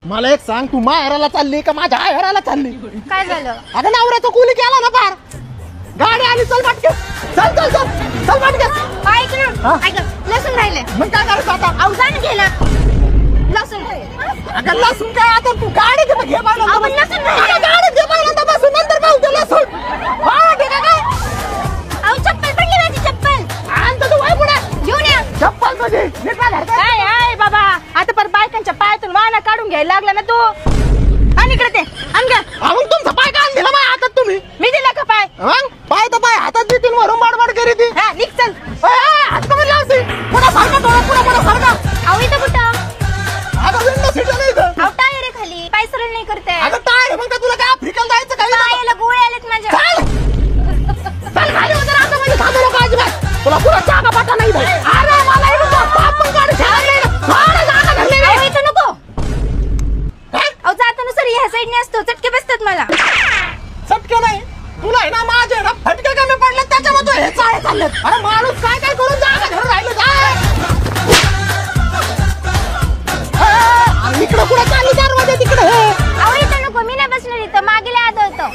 मला एक सांग, तू माहेराला चालली का माझ्या आयराला चालली? काय झालं? अगं नवऱ्याचं कुली केला ना पार. गाडी आली, चल पटकन. चल चल चल चल पटकन. ऐक ना, ऐक लसूण राहिले. मग काय करायचं आता? अवजान गेला लसूण. अगं लसूण काय आता? तू गाडी घे घे पाहिलं. आपण लसूण राहिले. अगं गाडी घे पाहिलं बसून, नंतर पाहू ते लसूण. हा ठीक आहे काय? अहो चप्पल पडली माझी चप्पल. आणतो तू वय पुढे. घेऊन या चप्पल तुझी नीट घाल. काय आहे बाबा, आता पर बायकांच्या पायातून वाना काढून घ्यायला लागला ना तू. आणि इकडे ते आण ग. मग तुमचा पाय काय दिला माझ्या हातात तुम्ही? मी दिला का पाय? मग पाय तर पाय हातात देतील, वरून बाडबाड करी ती. हा निघ चल. हात कमी लावते. पुन्हा सारखा डोळा पुन्हा सारखा. अहो इथं कुठं? अगं विंडो सीट नाही इथं. अहो टायर आहे खाली, पाय सरळ नाही करते. अगं टायर मग काय तुला काय आफ्रिकन जायचं काय? पायाला गोळे आलेत माझ्या. चल खाली उतर आता, म्हणजे थांबू नको अजिबात. तुला पुरा जागा पाटा नाही इथं. अरे मला इथं बाप पण काढू शकत नाही ना. थोडं जागा धरली अहो नाही. इथं नको. काय? अहो जाताना सर ह्या साईडने असतो, चटके बसतात मला. चटके नाही तुला आहे ना, माझे ना फटके कमी पडले त्याच्यामुळे तू हे चाळे चाललेत. अरे माणूस काय काय करून जागा धरून राहिलं. इकडं कुठं चालू दरवाजा तिकडे. अहो इथं नको, मी नाही बसणार इथं, मागेला आदळतो.